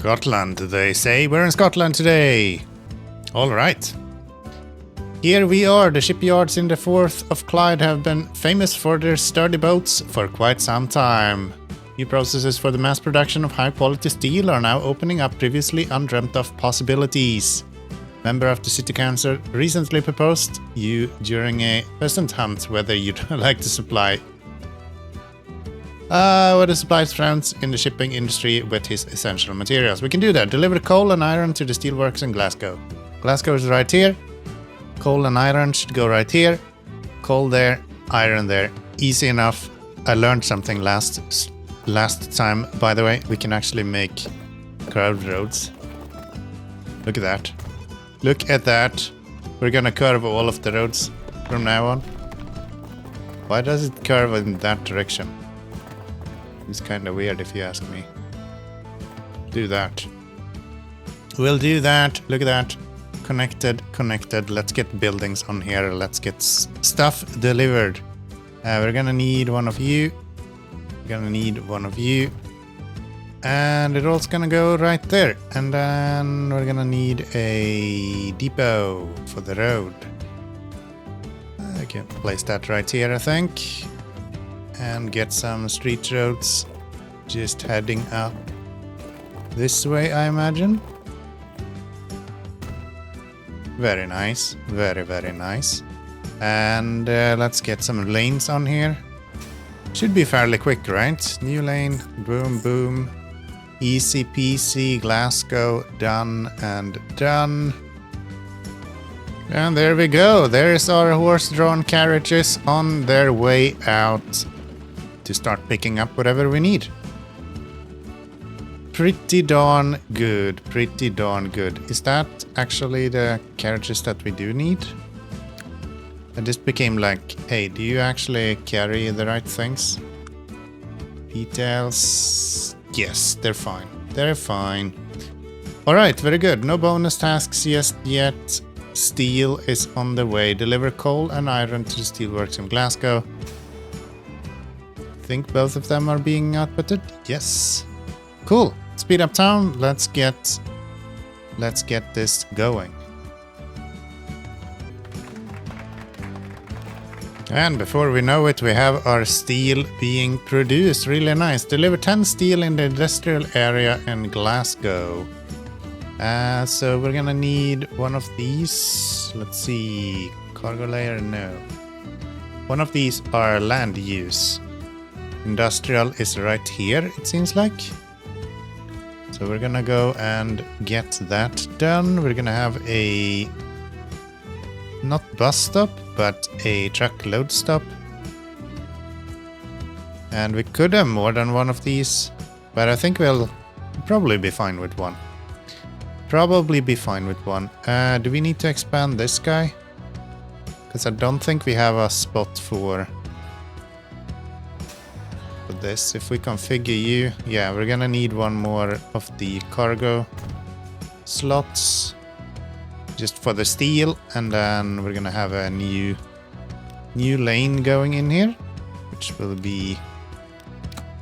Scotland, they say. We're in Scotland today. All right. Here we are. The shipyards in the Firth of Clyde have been famous for their sturdy boats for quite some time. New processes for the mass production of high-quality steel are now opening up previously undreamt of possibilities. Member of the City Council recently proposed you during a peasant hunt whether you'd like to supply friends in the shipping industry with his essential materials. We can do that. Deliver coal and iron to the steelworks in Glasgow. Glasgow is right here. Coal and iron should go right here. Coal there, iron there. Easy enough. I learned something last time, by the way. We can actually make curved roads. Look at that. Look at that. We're gonna curve all of the roads from now on. Why does it curve in that direction? It's kind of weird if you ask me. Do that. We'll do that. Look at that. Connected. Let's get buildings on here. Let's get stuff delivered. We're gonna need one of you. We're gonna need one of you. And it all's gonna go right there. And then we're gonna need a depot for the road. I can place that right here, I think. And get some street roads just heading up this way, I imagine. Very nice. Very nice. And let's get some lanes on here. Should be fairly quick, right? New lane, boom, boom. Easy peasy, Glasgow, done and done. And there we go. There's our horse-drawn carriages on their way out to start picking up whatever we need. Pretty darn good. Is that actually the carriages that we do need? I just became like, hey, do you actually carry the right things? Details. Yes, they're fine. Alright, very good. No bonus tasks yet. Steel is on the way. Deliver coal and iron to the steelworks in Glasgow. I think both of them are being outputted. Yes. Cool. Speed up town. Let's get this going. And before we know it, we have our steel being produced. Really nice. Deliver 10 steel in the industrial area in Glasgow. So we're gonna need one of these. Let's see. Cargo layer, no. One of these are land use. Industrial is right here, it seems like. So we're gonna go and get that done. We're gonna have a... not bus stop, but a truck load stop. And we could have more than one of these, but I think we'll probably be fine with one. Do we need to expand this guy? Because I don't think we have a spot for this. If we configure you, yeah, we're gonna need one more of the cargo slots just for the steel, and then we're gonna have a new lane going in here, which will be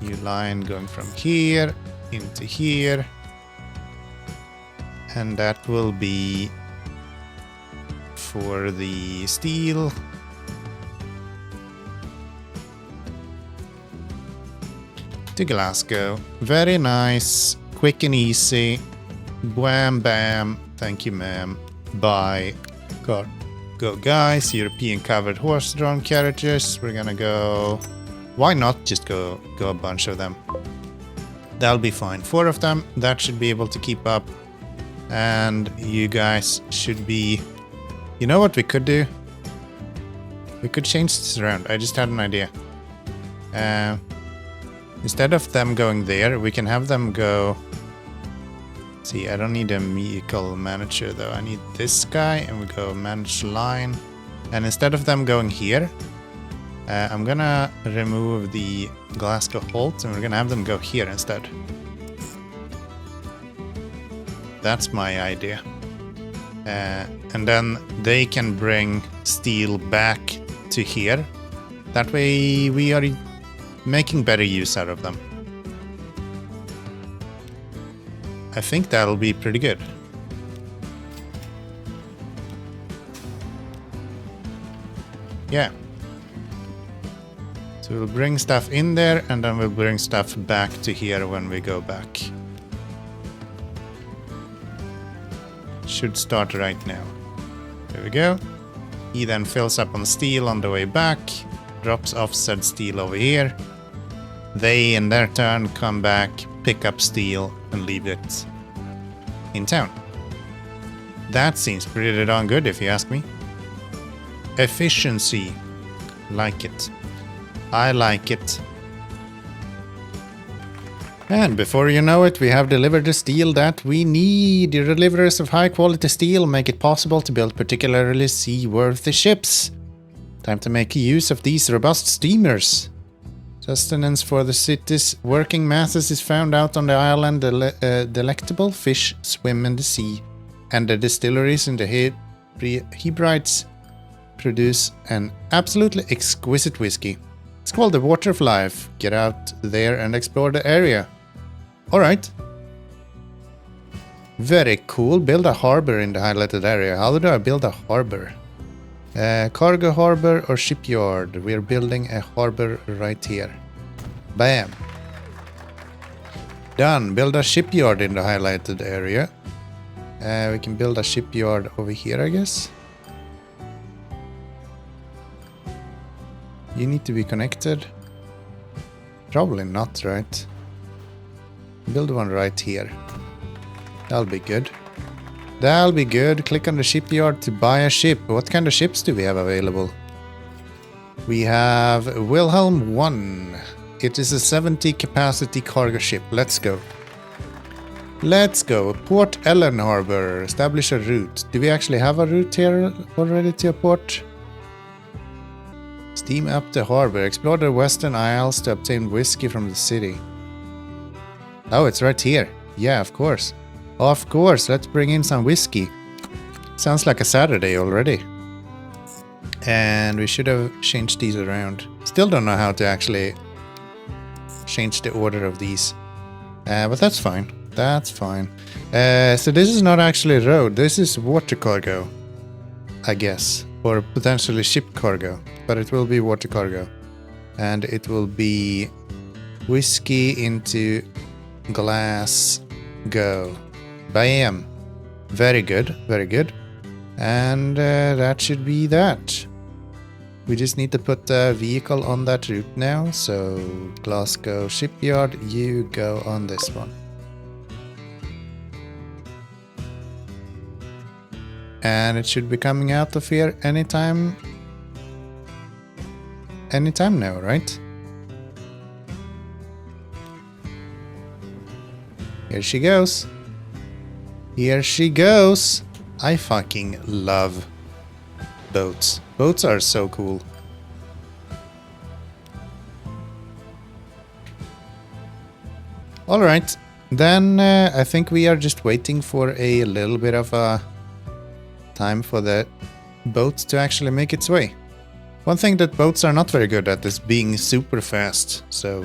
new line going from here into here, and that will be for the steel. To Glasgow. Very nice, quick and easy. Wham bam. Thank you, ma'am. Bye. Go guys. European covered horse-drawn carriages. We're gonna go. Why not just go a bunch of them? That'll be fine. 4 of them. That should be able to keep up. And you guys should be. You know what we could do? We could change this around. I just had an idea. Instead of them going there, we can have them go... See, I don't need a vehicle manager though. I need this guy, and we go manage line. And instead of them going here, I'm gonna remove the Glasgow halt, and we're gonna have them go here instead. That's my idea. And then they can bring steel back to here. That way we are making better use out of them. I think that'll be pretty good. Yeah. So we'll bring stuff in there and then we'll bring stuff back to here when we go back. Should start right now. There we go. He then fills up on steel on the way back, drops off said steel over here. They in their turn come back, pick up steel and leave it in town. That seems pretty darn good if you ask me. Efficiency. Like it. I like it. And before you know it, we have delivered the steel that we need. The deliveries of high quality steel make it possible to build particularly seaworthy ships. Time to make use of these robust steamers. Sustenance for the city's working masses is found out on the island. Delectable fish swim in the sea, and the distilleries in the Hebrides produce an absolutely exquisite whiskey. It's called the Water of Life. Get out there and explore the area. Alright. Very cool. Build a harbor in the highlighted area. How do I build a harbor? Cargo harbor or shipyard? We're building a harbor right here. Bam. Done. Build a shipyard in the highlighted area. We can build a shipyard over here, I guess. You need to be connected. Probably not, right? Build one right here. That'll be good. That'll be good. Click on the shipyard to buy a ship. What kind of ships do we have available? We have Wilhelm 1. It is a 70 capacity cargo ship. Let's go. Let's go. Port Ellen Harbor. Establish a route. Do we actually have a route here already to a port? Steam up the harbor. Explore the Western Isles to obtain whiskey from the city. Oh, it's right here. Yeah, of course. Of course, let's bring in some whiskey. Sounds like a Saturday already. And we should have changed these around. Still don't know how to actually change the order of these. But that's fine. That's fine. So this is not actually a road. This is water cargo, I guess. Or potentially ship cargo. But it will be water cargo. And it will be whiskey into Glasgow. Bam. Very good. Very good. And that should be that. We just need to put a vehicle on that route now. So Glasgow shipyard, you go on this one. And it should be coming out of here anytime. Anytime now, right? Here she goes. Here she goes. I fucking love boats. Boats are so cool. Alright, then I think we are just waiting for a little bit of a time for the boat to actually make its way. One thing that boats are not very good at is being super fast, so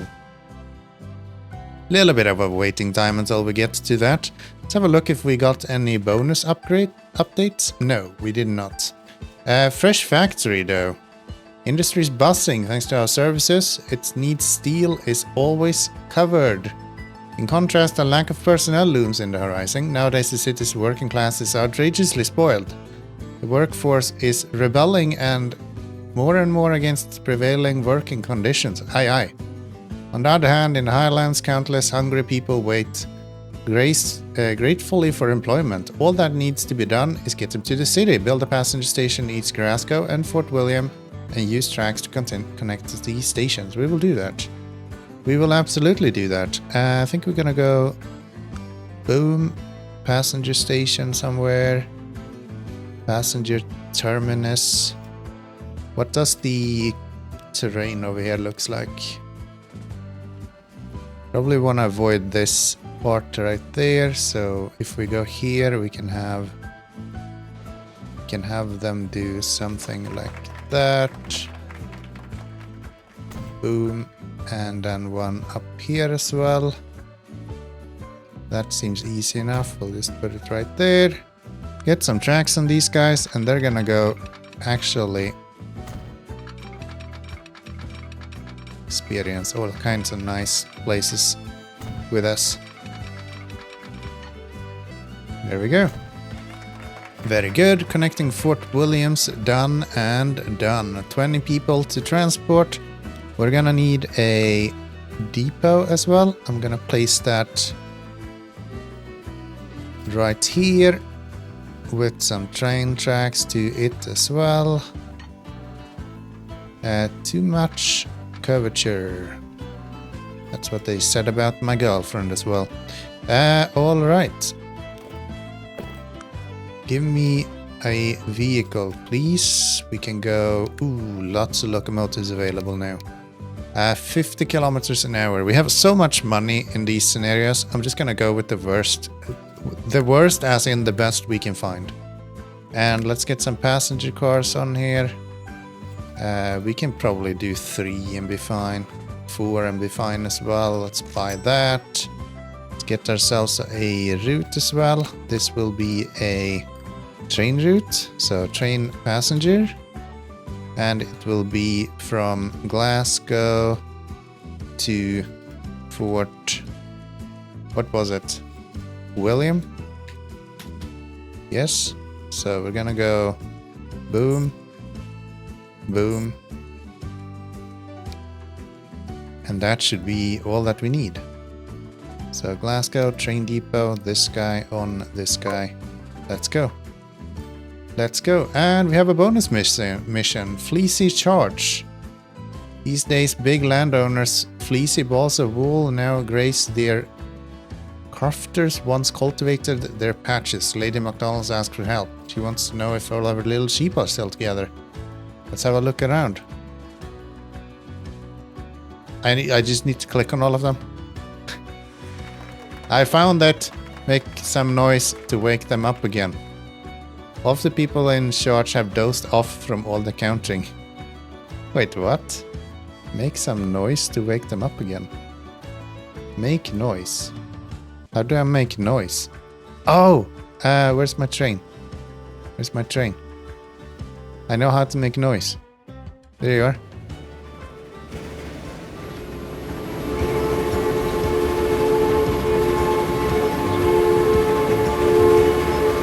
little bit of a waiting time until we get to that. Let's have a look if we got any bonus updates. No, we did not. Fresh factory though. Industry's buzzing thanks to our services. Its needs steel is always covered. In contrast, a lack of personnel looms in the horizon. Nowadays the city's working class is outrageously spoiled. The workforce is rebelling and more against prevailing working conditions. Aye aye. On the other hand, in the Highlands, countless hungry people wait gratefully for employment. All that needs to be done is get them to the city, build a passenger station in East Glasgow and Fort William, and use tracks to connect to these stations. We will do that. We will absolutely do that. I think we're gonna go... Boom. Passenger station somewhere. Passenger terminus. What does the terrain over here looks like? Probably want to avoid this part right there, so if we go here we can have them do something like that. Boom. And then one up here as well. That seems easy enough. We'll just put it right there. Get some tracks on these guys, and they're gonna go actually experience all kinds of nice places with us. There we go. Very good. Connecting Fort Williams, done and done. 20 people to transport. We're gonna need a depot as well. I'm gonna place that right here with some train tracks to it as well. Too much curvature. That's what they said about my girlfriend as well. All right. Give me a vehicle, please. We can go... Ooh, lots of locomotives available now. 50 kilometers an hour. We have so much money in these scenarios. I'm just gonna go with the worst. The worst as in the best we can find. And let's get some passenger cars on here. We can probably do 3 and be fine. 4 and be fine as well. Let's buy that. Let's get ourselves a route as well. This will be a train route, so train passenger, and it will be from Glasgow to Fort, what was it, William? Yes, so we're gonna go boom, boom, and that should be all that we need. So Glasgow, train depot, this guy on this guy. Let's go. Let's go. And we have a bonus mission. Fleecy charge. These days, big landowners' fleecy balls of wool now graze their crofters once cultivated their patches. Lady McDonald's asked for help. She wants to know if all of her little sheep are still together. Let's have a look around. I just need to click on all of them. I found that make some noise to wake them up again. All of the people in charge have dozed off from all the counting. Wait, what? Make some noise to wake them up again. Make noise. How do I make noise? Oh! Where's my train? Where's my train? I know how to make noise. There you are.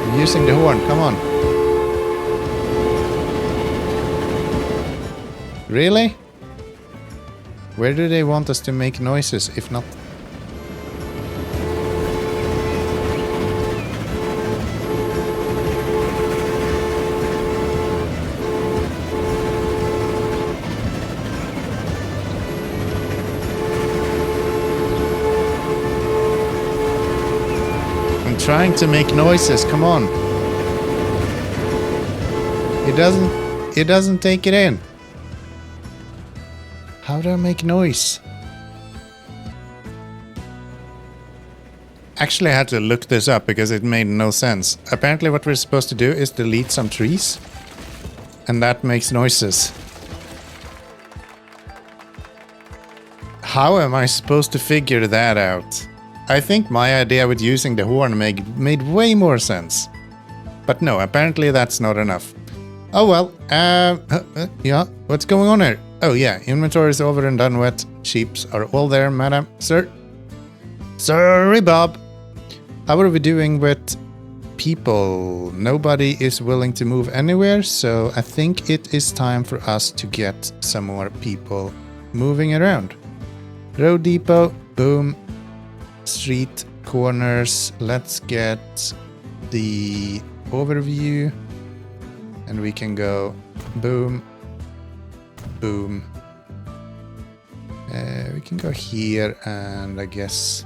I'm using the horn, come on. Really? Where do they want us to make noises, if not? I'm trying to make noises, come on. It doesn't take it in. How do I make noise? Actually, I had to look this up because it made no sense. Apparently what we're supposed to do is delete some trees. And that makes noises. How am I supposed to figure that out? I think my idea with using the horn made way more sense. But no, apparently that's not enough. Oh well, yeah, what's going on here? Oh yeah, inventory is over and done with. Sheeps are all there, madam. Sir? Sorry, Bob. How are we doing with people? Nobody is willing to move anywhere, so I think it is time for us to get some more people moving around. Road depot, boom. Street corners. Let's get the overview. And we can go boom. Boom. We can go here and I guess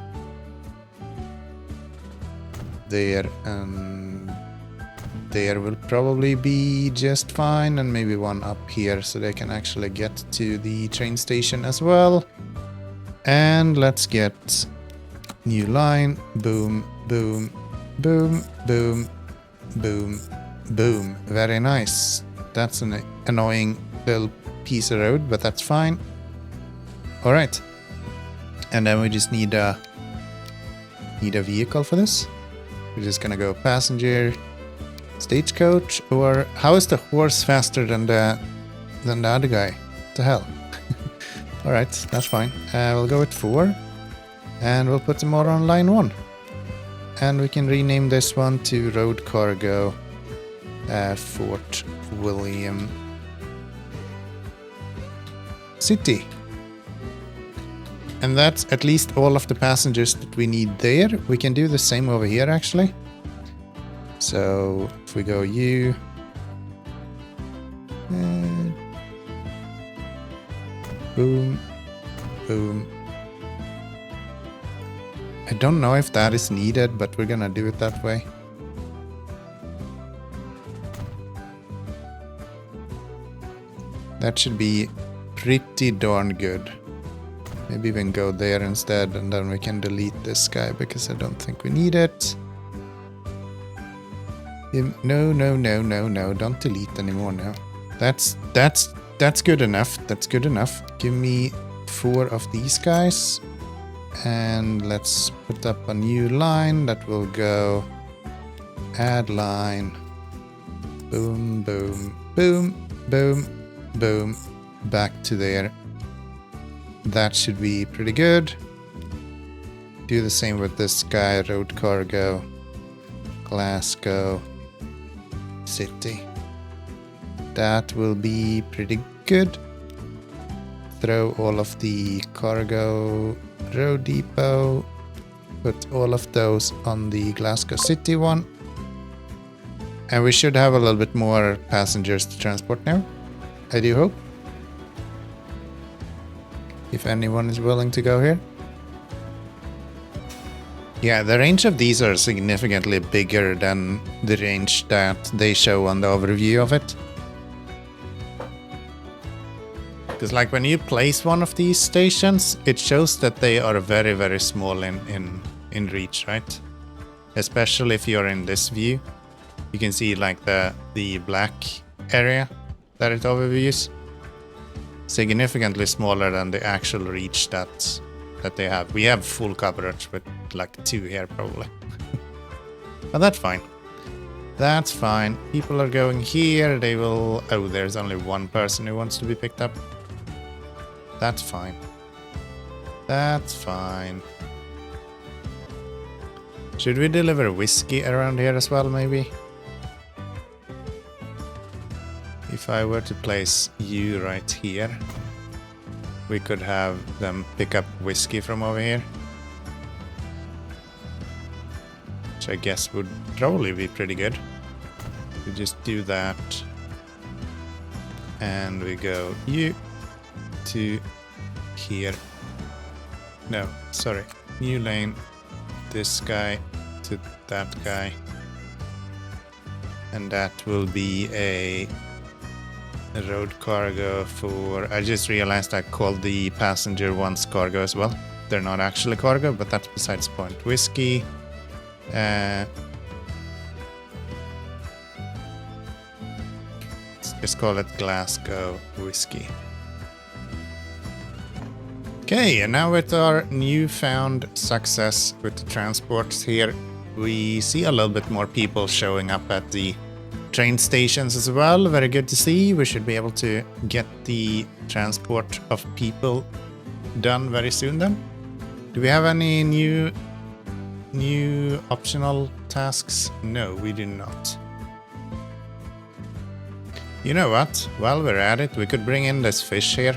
there, and there will probably be just fine, and maybe one up here so they can actually get to the train station as well. And let's get new line. Boom, boom, boom, boom, boom, boom. Very nice. That's an annoying little piece of road, but that's fine. All right. And then we just need need a vehicle for this. We're just gonna go passenger, stagecoach, or how is the horse faster than the other guy? What the hell? Alright, that's fine. We'll go with 4. And we'll put them all on line 1. And we can rename this one to Road Cargo Fort William City. And that's at least all of the passengers that we need there. We can do the same over here actually. So if we go U, boom, boom. I don't know if that is needed, but we're gonna do it that way. That should be pretty darn good. Maybe even go there instead, and then we can delete this guy because I don't think we need it. No, no, no, no, no, don't delete anymore now. That's good enough. That's good enough. Give me 4 of these guys. And let's put up a new line that will go add line. Boom, boom, boom, boom, boom. Back to there. That should be pretty good. Do the same with this guy, Road Cargo, Glasgow City. That will be pretty good. Throw all of the cargo road depot. Put all of those on the Glasgow City one. And we should have a little bit more passengers to transport now. I do hope. If anyone is willing to go here. Yeah, the range of these are significantly bigger than the range that they show on the overview of it. Because like when you place one of these stations, it shows that they are very, very small in reach, right? Especially if you're in this view. You can see like the black area that it overviews. Significantly smaller than the actual reach that they have. We have full coverage with like 2 here probably. But that's fine. That's fine. People are going here. They will... Oh, there's only one person who wants to be picked up. That's fine. That's fine. Should we deliver whiskey around here as well, maybe? If I were to place you right here, we could have them pick up whiskey from over here. Which I guess would probably be pretty good. We just do that. And we go you to here. No, sorry. New lane. This guy to that guy. And that will be a road cargo for... I just realized I called the passenger ones cargo as well. They're not actually cargo, but that's besides the point. Whiskey. Let's just call it Glasgow whiskey. Okay, and now with our newfound success with the transports here, we see a little bit more people showing up at the train stations as well. Very good to see. We should be able to get the transport of people done very soon then. Do we have any new optional tasks? No, we do not. You know what? While we're at it, we could bring in this fish here.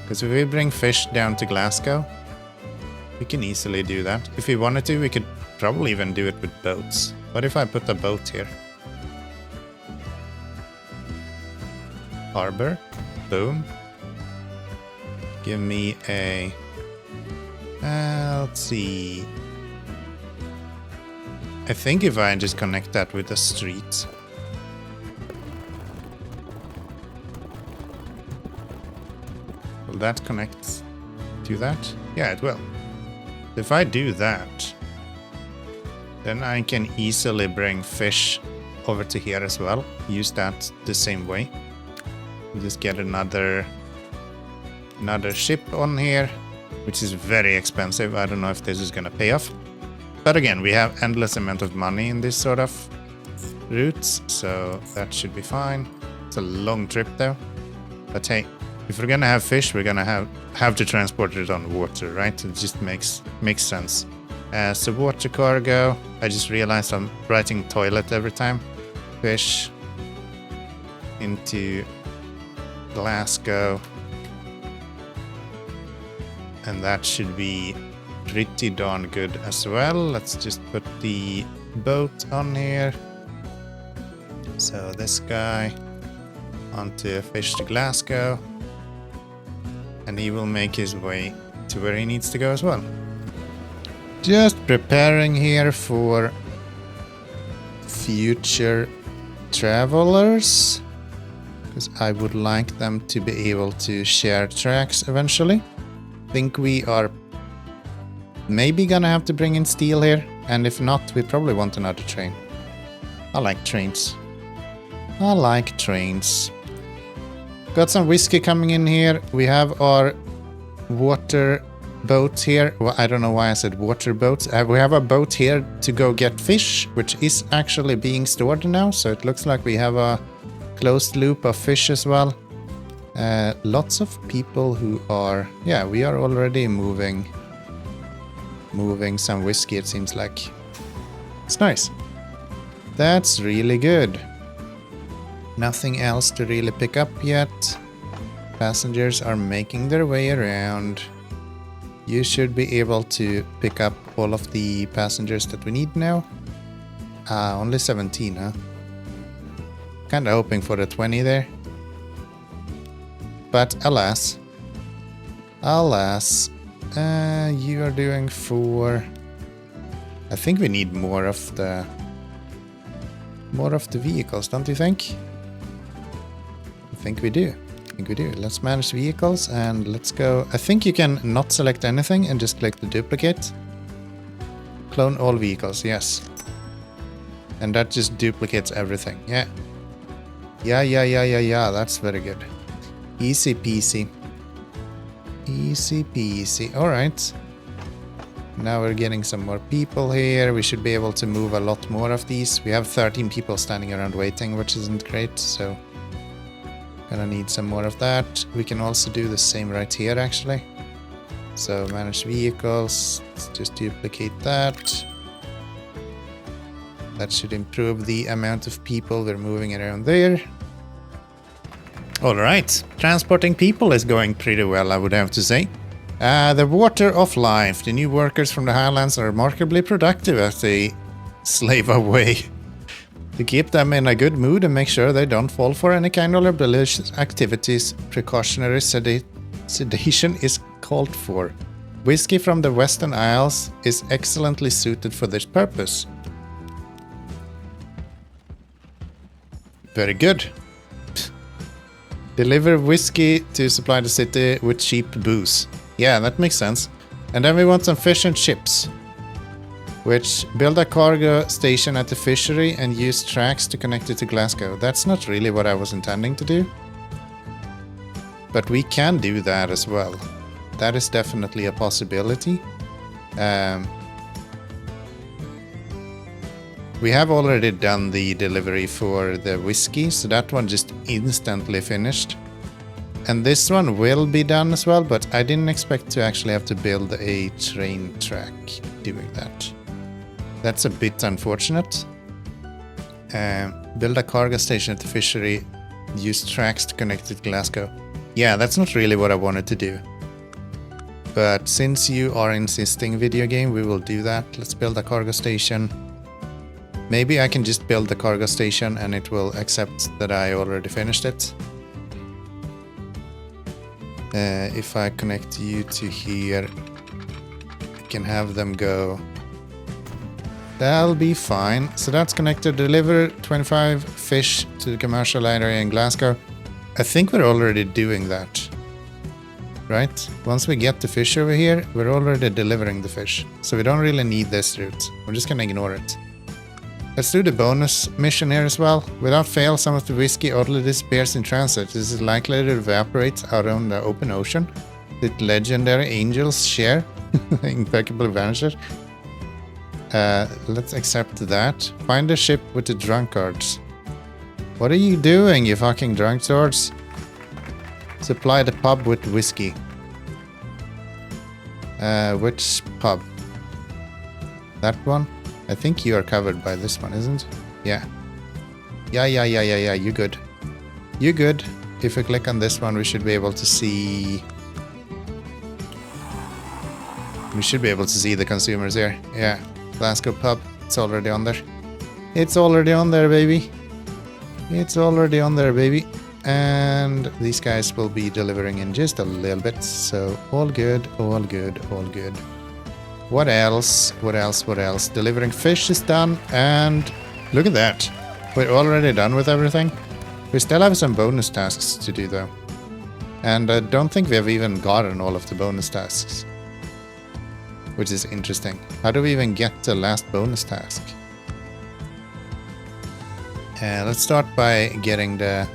Because if we bring fish down to Glasgow, we can easily do that. If we wanted to, we could probably even do it with boats. What if I put a boat here? Harbor. Boom. Give me a... let's see. I think if I just connect that with the street. Will that connect to that? Yeah, it will. If I do that, then I can easily bring fish over to here as well. Use that the same way. Just get another ship on here, which is very expensive. I don't know if this is gonna pay off. But again, we have endless amount of money in this sort of routes, so that should be fine. It's a long trip though. But hey, if we're gonna have fish, we're gonna have to transport it on water, right? It just makes sense. So water cargo. I just realized I'm writing toilet every time. Fish into Glasgow. And that should be pretty darn good as well. Let's just put the boat on here. So this guy onto fish to Glasgow. And he will make his way to where he needs to go as well. Just preparing here for future travelers. Because I would like them to be able to share tracks eventually. Think we are maybe gonna have to bring in steel here, and if not, we probably want another train. I like trains. I like trains. Got some whiskey coming in here. We have our water boat here. Well, I don't know why I said water boats. We have a boat here to go get fish, which is actually being stored now, so it looks like we have a closed loop of fish as well. Lots of people who are... Yeah, we are already moving some whiskey, it seems like. It's nice. That's really good. Nothing else to really pick up yet. Passengers are making their way around. You should be able to pick up all of the passengers that we need now. Only 17, huh? Kinda hoping for the 20 there. But alas, you are doing 4. I think we need more of the vehicles, don't you think? I think we do. Let's manage vehicles and let's go. I think you can not select anything and just click the duplicate. Clone all vehicles, yes. And that just duplicates everything. Yeah. Yeah. That's very good. Easy peasy. Easy peasy. Alright. Now we're getting some more people here. We should be able to move a lot more of these. We have 13 people standing around waiting, which isn't great, so gonna need some more of that. We can also do the same right here, actually. So manage vehicles. Let's just duplicate that. That should improve the amount of people we're moving around there. Alright, transporting people is going pretty well, I would have to say. The water of life. The new workers from the Highlands are remarkably productive as they slave away. To keep them in a good mood and make sure they don't fall for any kind of rebellious activities, precautionary sedation is called for. Whiskey from the Western Isles is excellently suited for this purpose. Very good. Deliver whiskey to supply the city with cheap booze. Yeah, that makes sense. And then we want some fish and chips. Which, build a cargo station at the fishery and use tracks to connect it to Glasgow. That's not really what I was intending to do. But we can do that as well. That is definitely a possibility. We have already done the delivery for the whiskey, so that one just instantly finished. And this one will be done as well, but I didn't expect to actually have to build a train track doing that. That's a bit unfortunate. Build a cargo station at the fishery, use tracks to connect it to Glasgow. Yeah, that's not really what I wanted to do. But since you are insisting, video game, we will do that. Let's build a cargo station. Maybe I can just build the cargo station and it will accept that I already finished it. If I connect you to here, I can have them go. That'll be fine. So that's connected. Deliver 25 fish to the commercial area in Glasgow. I think we're already doing that. Right? Once we get the fish over here, we're already delivering the fish. So we don't really need this route. We're just gonna ignore it. Let's do the bonus mission here as well. Without fail, some of the whiskey oddly disappears in transit. This is likely to evaporate out on the open ocean. The legendary angels share. Impeccable vanishes. Let's accept that. Find a ship with the drunkards. What are you doing, you fucking drunkards? Supply the pub with whiskey. Which pub? That one? I think you are covered by this one, isn't it? Yeah. Yeah, you good. You good. If we click on this one, we should be able to see... We should be able to see the consumers here. Yeah. Glasgow pub. It's already on there. It's already on there, baby. It's already on there, baby. And these guys will be delivering in just a little bit. So all good, all good, all good. What else? What else? What else? Delivering fish is done. And look at that. We're already done with everything. We still have some bonus tasks to do though. And I don't think we have even gotten all of the bonus tasks. Which is interesting. How do we even get the last bonus task? Let's start by getting the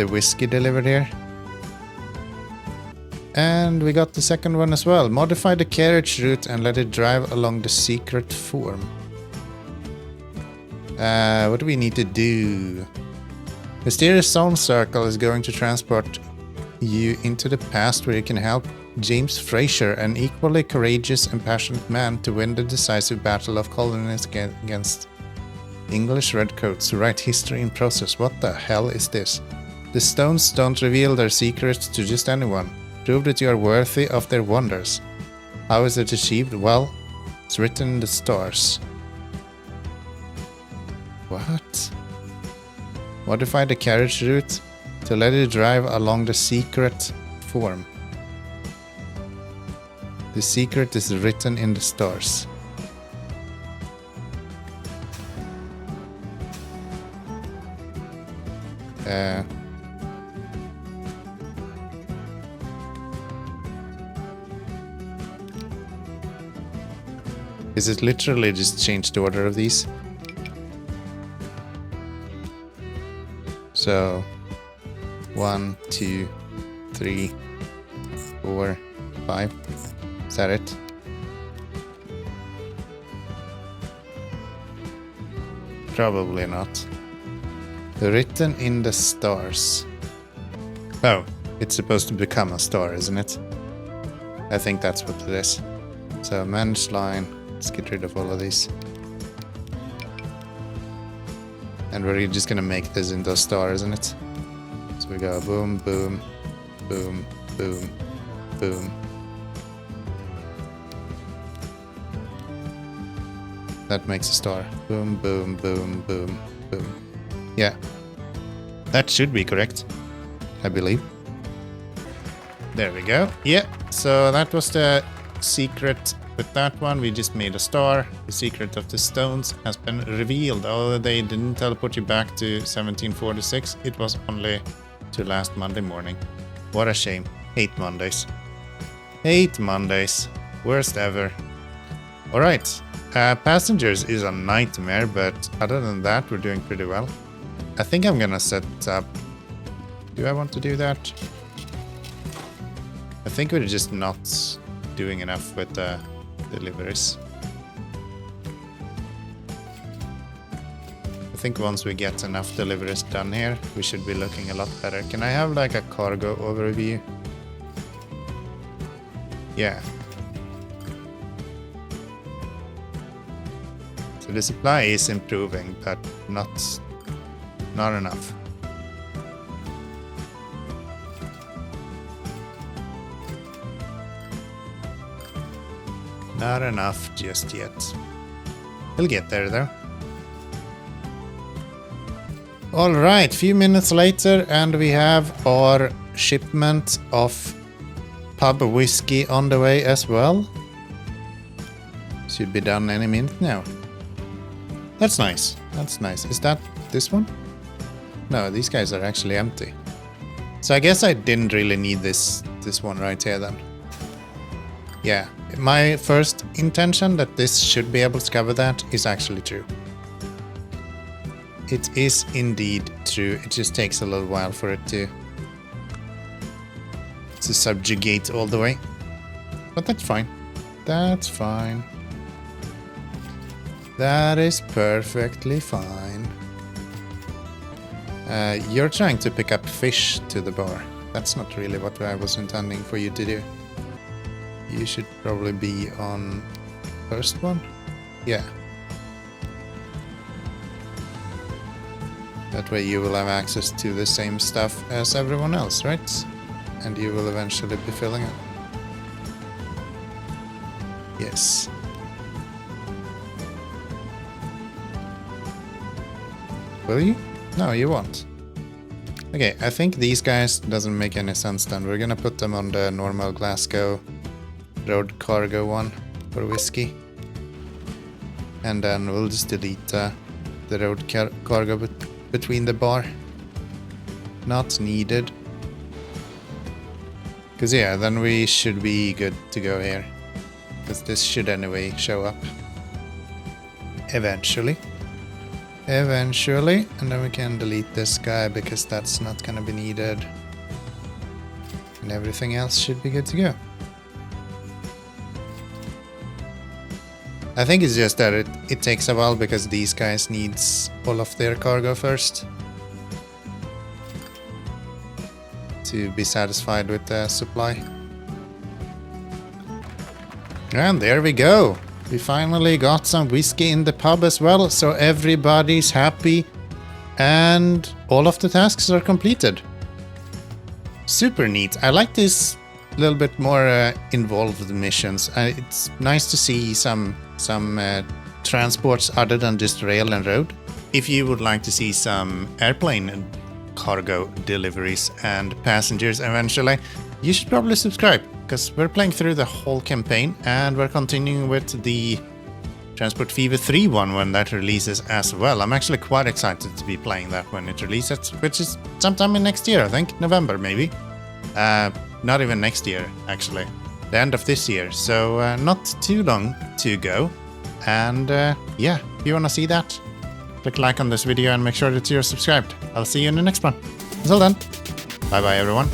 whiskey delivered here. And we got the second one as well. Modify the carriage route and let it drive along the secret form. What do we need to do? Mysterious Zone Circle is going to transport you into the past where you can help James Fraser, an equally courageous and passionate man, to win the decisive battle of colonies against English redcoats who write history in process. What the hell is this? The stones don't reveal their secrets to just anyone. Prove that you are worthy of their wonders. How is it achieved? Well, it's written in the stars. What? Modify the carriage route to let it drive along the secret form. The secret is written in the stars. Is it literally just changed the order of these? So 1, 2, 3, 4, 5. Is that it? Probably not. Written in the stars. Oh, it's supposed to become a star, isn't it? I think that's what it is. So manage line. Let's get rid of all of these. And we're just gonna make this into a star, isn't it? So we go boom, boom, boom, boom, boom. That makes a star. Boom, boom, boom, boom, boom. Yeah. That should be correct, I believe. There we go. Yeah, so that was the secret. With that one, we just made a star. The secret of the stones has been revealed. Although they didn't teleport you back to 1746, it was only to last Monday morning. What a shame. Hate Mondays. Hate Mondays. Worst ever. Alright. Passengers is a nightmare, but other than that, we're doing pretty well. I think I'm gonna set up... Do I want to do that? I think we're just not doing enough with the deliveries. I think once we get enough deliveries done here, we should be looking a lot better. Can I have like a cargo overview? Yeah. So the supply is improving, but not enough. Not enough just yet. We'll get there though. Alright, few minutes later and we have our shipment of pub whiskey on the way as well. Should be done any minute now. That's nice. That's nice. Is that this one? No, these guys are actually empty. So I guess I didn't really need this one right here then. Yeah, my first intention that this should be able to cover that is actually true. It is indeed true. It just takes a little while for it to subjugate all the way. But that's fine. That's fine. That is perfectly fine. You're trying to pick up fish to the bar. That's not really what I was intending for you to do. You should probably be on first one. Yeah. That way you will have access to the same stuff as everyone else, right? And you will eventually be filling up. Yes. Will you? No, you won't. Okay, I think these guys doesn't make any sense then. We're gonna put them on the normal Glasgow road cargo one for whiskey. And then we'll just delete the road cargo between the bar. Not needed. Because yeah, then we should be good to go here. Because this should anyway show up. Eventually. Eventually. And then we can delete this guy because that's not gonna be needed. And everything else should be good to go. I think it's just that it takes a while because these guys needs all of their cargo first to be satisfied with the supply. And there we go. We finally got some whiskey in the pub as well, so everybody's happy and all of the tasks are completed. Super neat. I like this little bit more involved missions. It's nice to see some transports other than just rail and road. If you would like to see some airplane cargo deliveries and passengers eventually, you should probably subscribe, because we're playing through the whole campaign and we're continuing with the Transport Fever 3 one when that releases as well. I'm actually quite excited to be playing that when it releases, which is sometime in next year, I think, November maybe. Not even next year, actually. The end of this year, so not too long to go. And yeah, if you want to see that, click like on this video and make sure that you're subscribed. I'll see you in the next one. Until then, bye bye everyone.